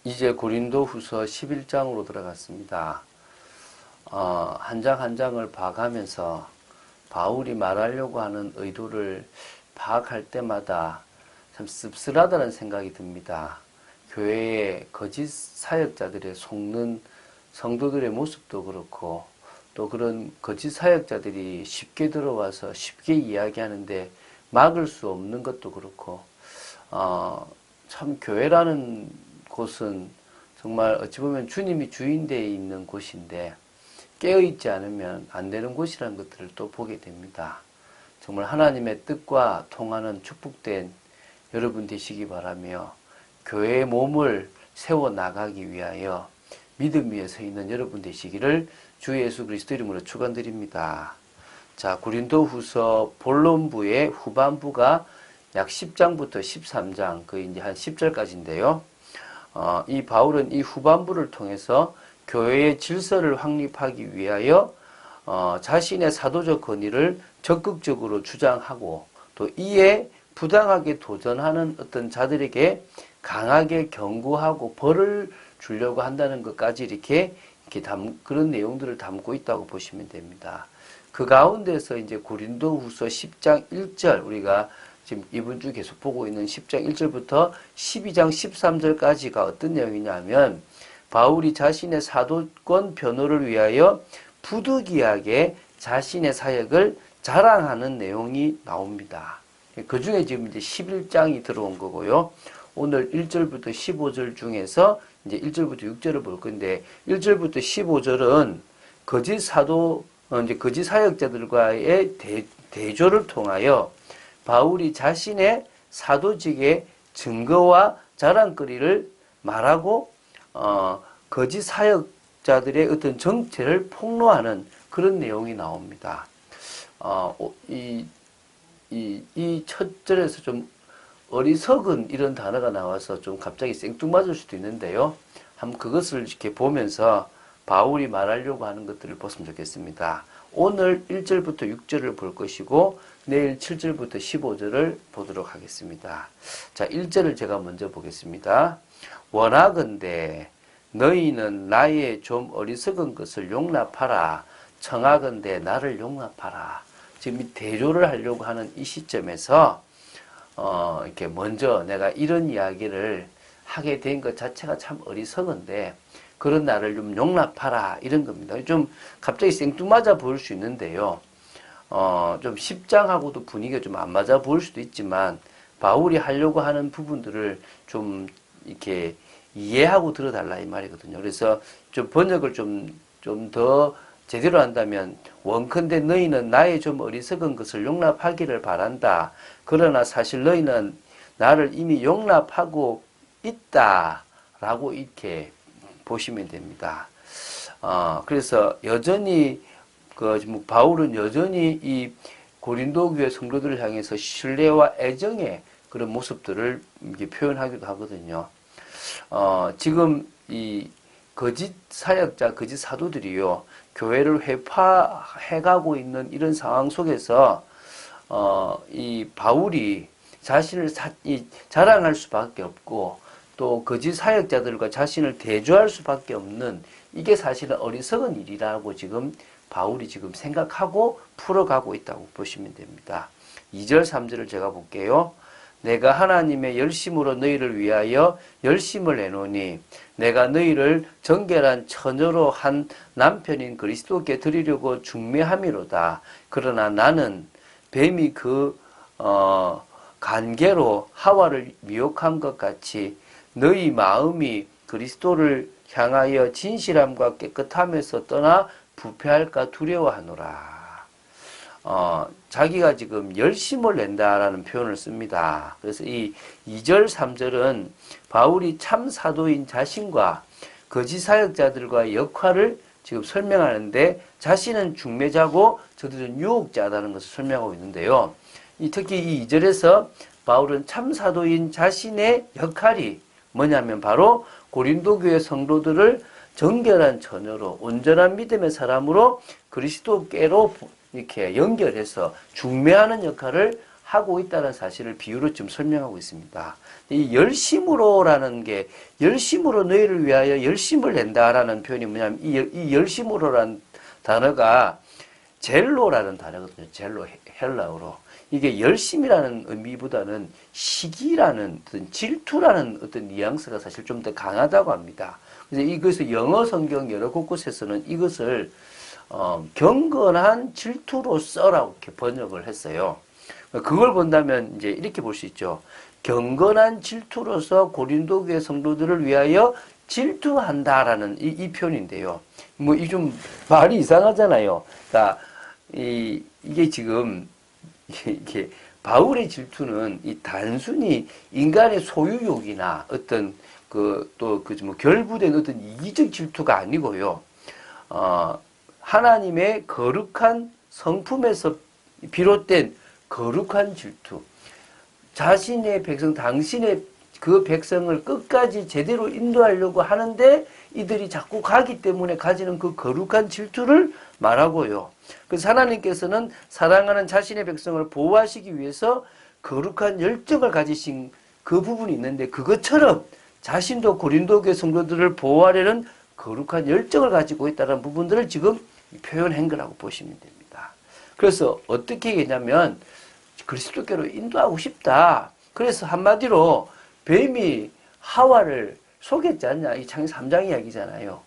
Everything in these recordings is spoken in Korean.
이제 고린도후서 11장으로 들어갔습니다. 한 장 한 장을 봐가면서 바울이 말하려고 하는 의도를 파악할 때마다 참 씁쓸하다는 생각이 듭니다. 교회의 거짓 사역자들의 속는 성도들의 모습도 그렇고, 또 그런 거짓 사역자들이 쉽게 들어와서 쉽게 이야기하는데 막을 수 없는 것도 그렇고, 참 교회라는 곳은 정말 어찌 보면 주님이 주인되어 있는 곳인데 깨어있지 않으면 안 되는 곳이라는 것들을 또 보게 됩니다. 정말 하나님의 뜻과 통하는 축복된 여러분 되시기 바라며, 교회의 몸을 세워나가기 위하여 믿음 위에 서 있는 여러분 되시기를 주 예수 그리스도 이름으로 축원드립니다. 자, 고린도후서 본론부의 후반부가 약 10장부터 13장, 거의 이제 한 10절까지인데요. 이 바울은 이 후반부를 통해서 교회의 질서를 확립하기 위하여 자신의 사도적 권위를 적극적으로 주장하고, 또 이에 부당하게 도전하는 어떤 자들에게 강하게 경고하고 벌을 주려고 한다는 것까지 이렇게 그런 내용들을 담고 있다고 보시면 됩니다. 그 가운데서 이제 고린도후서 10장 1절, 우리가 지금 이번 주 계속 보고 있는 10장 1절부터 12장 13절까지가 어떤 내용이냐면, 바울이 자신의 사도권 변호를 위하여 부득이하게 자신의 사역을 자랑하는 내용이 나옵니다. 그 중에 지금 이제 11장이 들어온 거고요. 오늘 1절부터 15절 중에서 이제 1절부터 6절을 볼 건데, 1절부터 15절은 거짓 사역자들과의 대조를 통하여 바울이 자신의 사도직의 증거와 자랑거리를 말하고, 거짓 사역자들의 어떤 정체를 폭로하는 그런 내용이 나옵니다. 이 첫 절에서 좀 어리석은 이런 단어가 나와서 좀 갑자기 생뚱맞을 수도 있는데요. 한번 그것을 이렇게 보면서 바울이 말하려고 하는 것들을 봤으면 좋겠습니다. 오늘 1절부터 6절을 볼 것이고, 내일 7절부터 15절을 보도록 하겠습니다. 자, 1절을 제가 먼저 보겠습니다. 원하건대 너희는 나의 좀 어리석은 것을 용납하라. 청하건대 나를 용납하라. 지금 이 대조를 하려고 하는 이 시점에서 이렇게 먼저 내가 이런 이야기를 하게 된 것 자체가 참 어리석은데 그런 나를 좀 용납하라, 이런 겁니다. 좀 갑자기 생뚱맞아 보일 수 있는데요. 좀 10장하고도 분위기가 좀 안 맞아 보일 수도 있지만, 바울이 하려고 하는 부분들을 좀 이렇게 이해하고 들어달라 이 말이거든요. 그래서 좀 번역을 좀 더 제대로 한다면, 원컨대 너희는 나의 좀 어리석은 것을 용납하기를 바란다. 그러나 사실 너희는 나를 이미 용납하고 있다라고 이렇게 보시면 됩니다. 그래서 여전히 바울은 여전히 이 고린도 교회 성도들을 향해서 신뢰와 애정의 그런 모습들을 이렇게 표현하기도 하거든요. 지금 이 거짓 사역자, 거짓 사도들이요, 교회를 회파해가고 있는 이런 상황 속에서 이 바울이 자신을 자랑할 수밖에 없고, 또 거짓 사역자들과 자신을 대조할 수밖에 없는, 이게 사실은 어리석은 일이라고 지금 바울이 지금 생각하고 풀어가고 있다고 보시면 됩니다. 2절 3절을 제가 볼게요. 내가 하나님의 열심으로 너희를 위하여 열심을 내노니 내가 너희를 정결한 처녀로 한 남편인 그리스도께 드리려고 중매함이로다. 그러나 나는 뱀이 그 간계로 하와를 미혹한 것 같이 너희 마음이 그리스도를 향하여 진실함과 깨끗함에서 떠나 부패할까 두려워하노라. 자기가 지금 열심을 낸다라는 표현을 씁니다. 그래서 이 2절, 3절은 바울이 참 사도인 자신과 거짓 사역자들과의 역할을 지금 설명하는데, 자신은 중매자고 저들은 유혹자라는 것을 설명하고 있는데요. 특히 이 2절에서 바울은 참 사도인 자신의 역할이 뭐냐면, 바로 고린도 교회 성도들을 정결한 처녀로, 온전한 믿음의 사람으로 그리스도께로 이렇게 연결해서 중매하는 역할을 하고 있다는 사실을 비유로 좀 설명하고 있습니다. 이 열심으로라는 게 열심으로 너희를 위하여 열심을 낸다라는 표현이 뭐냐면 이 열심으로라는 단어가 젤로라는 단어거든요. 젤로 헬라어로. 이게 열심이라는 의미보다는 시기라는 어떤 질투라는 어떤 뉘앙스가 사실 좀 더 강하다고 합니다. 그래서 이것을 영어 성경 여러 곳곳에서는 이것을 경건한 질투로서라고 이렇게 번역을 했어요. 그걸 본다면 이제 이렇게 볼 수 있죠. 경건한 질투로서 고린도 교회 성도들을 위하여 질투한다라는 이 표현인데요. 뭐 이 좀 말이 이상하잖아요. 그러니까 이게 지금 이게 바울의 질투는 이 단순히 인간의 소유욕이나 어떤 뭐 결부된 어떤 이기적 질투가 아니고요. 하나님의 거룩한 성품에서 비롯된 거룩한 질투. 자신의 백성, 당신의 그 백성을 끝까지 제대로 인도하려고 하는데 이들이 자꾸 가기 때문에 가지는 그 거룩한 질투를 말하고요. 그래서 하나님께서는 사랑하는 자신의 백성을 보호하시기 위해서 거룩한 열정을 가지신 그 부분이 있는데 그것처럼 자신도 고린도 교회 성도들을 보호하려는 거룩한 열정을 가지고 있다는 부분들을 지금 표현한 거라고 보시면 됩니다. 그래서 어떻게 얘기냐면 그리스도께로 인도하고 싶다. 그래서 한마디로 뱀이 하와를 속였지 않냐. 이 창세기 3장 이야기잖아요.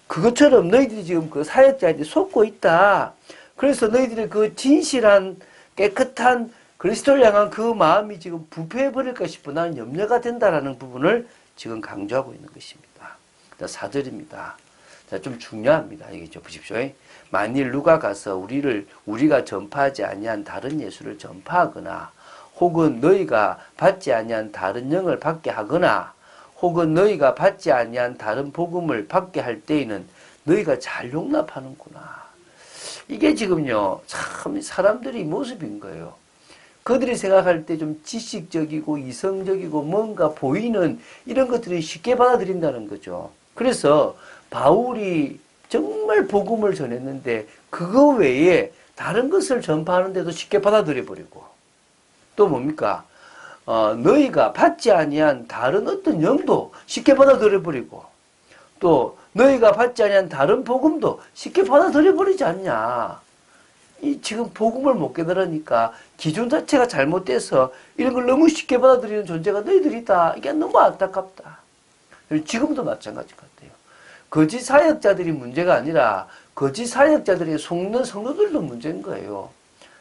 그것처럼 너희들이 지금 그 사역자한테 속고 있다. 그래서 너희들의 그 진실한 깨끗한 그리스도를 향한 그 마음이 지금 부패해버릴까 싶어 나는 염려가 된다라는 부분을 지금 강조하고 있는 것입니다. 4절입니다. 자, 좀 중요합니다. 이게 좀 보십시오. 만일 누가 가서 우리가 전파하지 아니한 다른 예수를 전파하거나 혹은 너희가 받지 아니한 다른 영을 받게 하거나 혹은 너희가 받지 아니한 다른 복음을 받게 할 때에는 너희가 잘 용납하는구나. 이게 지금요, 참 사람들이 모습인 거예요. 그들이 생각할 때 좀 지식적이고 이성적이고 뭔가 보이는 이런 것들이 쉽게 받아들인다는 거죠. 그래서 바울이 정말 복음을 전했는데 그거 외에 다른 것을 전파하는데도 쉽게 받아들여 버리고 또 뭡니까? 너희가 받지 아니한 다른 어떤 영도 쉽게 받아들여 버리고 또 너희가 받지 아니한 다른 복음도 쉽게 받아들여 버리지 않냐. 이 지금 복음을 못 깨달으니까 기준 자체가 잘못돼서 이런 걸 너무 쉽게 받아들이는 존재가 너희들이다. 이게 너무 안타깝다. 지금도 마찬가지 같아요. 거짓 사역자들이 문제가 아니라 거짓 사역자들이 속는 성도들도 문제인 거예요.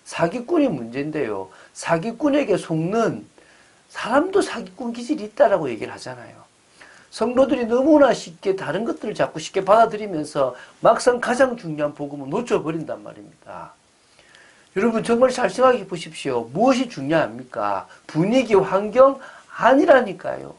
사기꾼이 문제인데요. 사기꾼에게 속는 사람도 사기꾼 기질이 있다라고 얘기를 하잖아요. 성도들이 너무나 쉽게 다른 것들을 자꾸 쉽게 받아들이면서 막상 가장 중요한 복음을 놓쳐버린단 말입니다. 여러분 정말 잘 생각해 보십시오. 무엇이 중요합니까? 분위기, 환경 아니라니까요.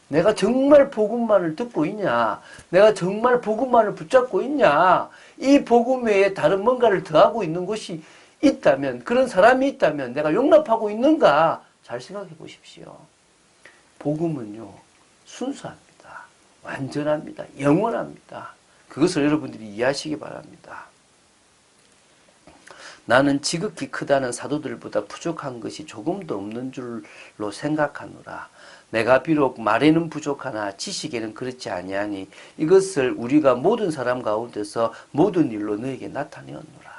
내가 정말 복음만을 듣고 있냐? 내가 정말 복음만을 붙잡고 있냐? 이 복음 외에 다른 뭔가를 더하고 있는 것이 있다면, 그런 사람이 있다면 내가 용납하고 있는가? 잘 생각해 보십시오. 복음은요, 순수합니다. 완전합니다. 영원합니다. 그것을 여러분들이 이해하시기 바랍니다. 나는 지극히 크다는 사도들보다 부족한 것이 조금도 없는 줄로 생각하노라. 내가 비록 말에는 부족하나 지식에는 그렇지 아니하니 이것을 우리가 모든 사람 가운데서 모든 일로 너에게 나타내었노라.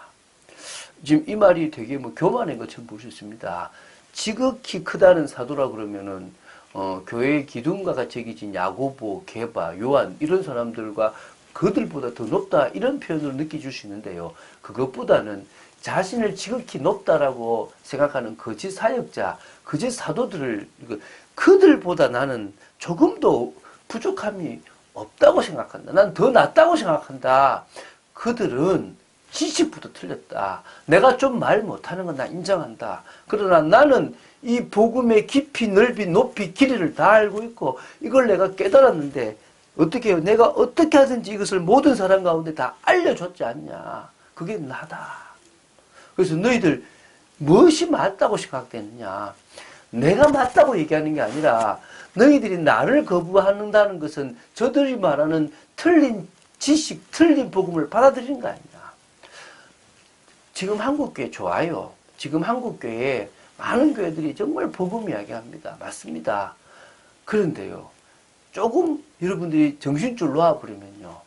지금 이 말이 되게 교만한 것처럼 볼 수 있습니다. 지극히 크다는 사도라 그러면은 교회의 기둥과 같이 여겨진 야고보, 게바, 요한 이런 사람들과 그들보다 더 높다 이런 표현으로 느껴질 수 있는데요. 그것보다는 자신을 지극히 높다라고 생각하는 거짓 사역자, 거짓 사도들을 그들보다 나는 조금도 부족함이 없다고 생각한다. 난 더 낫다고 생각한다. 그들은 지식부터 틀렸다. 내가 좀 말 못하는 건 나 인정한다. 그러나 나는 이 복음의 깊이, 넓이, 높이, 길이를 다 알고 있고 이걸 내가 깨달았는데 어떻게 해요? 내가 어떻게 하든지 이것을 모든 사람 가운데 다 알려줬지 않냐. 그게 나다. 그래서 너희들 무엇이 맞다고 생각되느냐. 내가 맞다고 얘기하는 게 아니라 너희들이 나를 거부한다는 것은 저들이 말하는 틀린 지식, 틀린 복음을 받아들이는 거 아니냐. 지금 한국교회 좋아요. 지금 한국교회에 많은 교회들이 정말 복음 이야기합니다. 맞습니다. 그런데요, 조금 여러분들이 정신줄 놓아버리면요,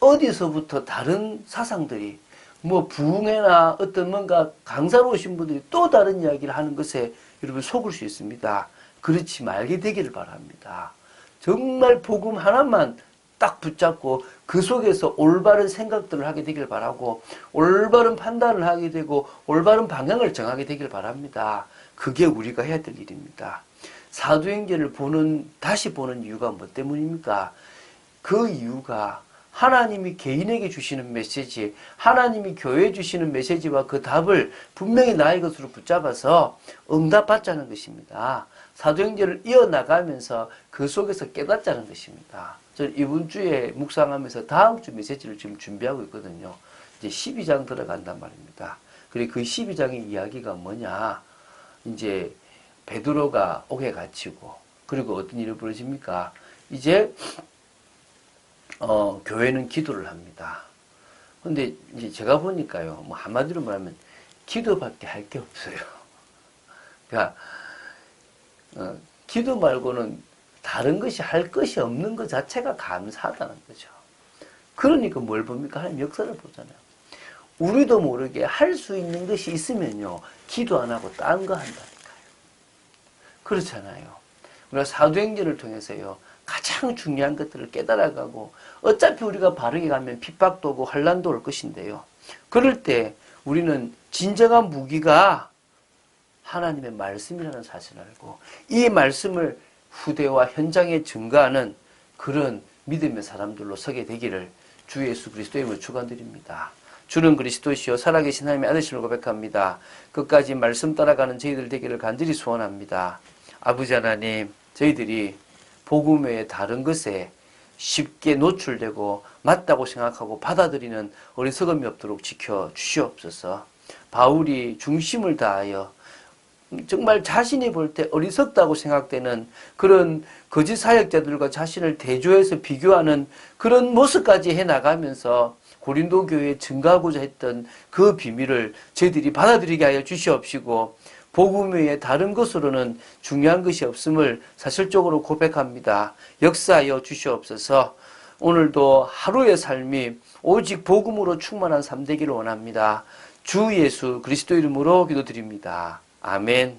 어디서부터 다른 사상들이 뭐 부흥회나 어떤 뭔가 강사로 오신 분들이 또 다른 이야기를 하는 것에 여러분 속을 수 있습니다. 그렇지 말게 되기를 바랍니다. 정말 복음 하나만 딱 붙잡고 그 속에서 올바른 생각들을 하게 되길 바라고 올바른 판단을 하게 되고 올바른 방향을 정하게 되길 바랍니다. 그게 우리가 해야 될 일입니다. 사도행전을 다시 보는 이유가 뭐 때문입니까? 그 이유가 하나님이 개인에게 주시는 메시지, 하나님이 교회에 주시는 메시지와 그 답을 분명히 나의 것으로 붙잡아서 응답받자는 것입니다. 사도행전을 이어나가면서 그 속에서 깨닫자는 것입니다. 저는 이번 주에 묵상하면서 다음 주 메시지를 지금 준비하고 있거든요. 이제 12장 들어간단 말입니다. 그리고 그 12장의 이야기가 뭐냐? 이제 베드로가 옥에 갇히고, 그리고 어떤 일이 벌어집니까? 이제 교회는 기도를 합니다. 근데 이제 제가 보니까요, 뭐 한마디로 말하면 기도밖에 할 게 없어요. 그러니까 기도 말고는 다른 것이 할 것이 없는 것 자체가 감사하다는 거죠. 그러니까 뭘 봅니까? 하나님 역사를 보잖아요. 우리도 모르게 할 수 있는 것이 있으면요, 기도 안 하고 딴 거 한다니까요. 그렇잖아요. 우리가 사도행전을 통해서요, 가장 중요한 것들을 깨달아가고, 어차피 우리가 바르게 가면 핍박도 오고 환란도 올 것인데요. 그럴 때 우리는 진정한 무기가 하나님의 말씀이라는 사실을 알고, 이 말씀을 후대와 현장에 증거하는 그런 믿음의 사람들로 서게 되기를 주 예수 그리스도의 이름으로 축원드립니다. 주는 그리스도시요 살아계신 하나님의 아들심을 고백합니다. 끝까지 말씀 따라가는 저희들 되기를 간절히 소원합니다. 아버지 하나님, 저희들이 복음 외에 다른 것에 쉽게 노출되고 맞다고 생각하고 받아들이는 어리석음이 없도록 지켜주시옵소서. 바울이 중심을 다하여 정말 자신이 볼 때 어리석다고 생각되는 그런 거짓 사역자들과 자신을 대조해서 비교하는 그런 모습까지 해나가면서 고린도 교회에 증가하고자 했던 그 비밀을 저희들이 받아들이게 하여 주시옵시고, 복음 외에 다른 것으로는 중요한 것이 없음을 사실적으로 고백합니다. 역사하여 주시옵소서. 오늘도 하루의 삶이 오직 복음으로 충만한 삶 되기를 원합니다. 주 예수 그리스도 이름으로 기도드립니다. 아멘.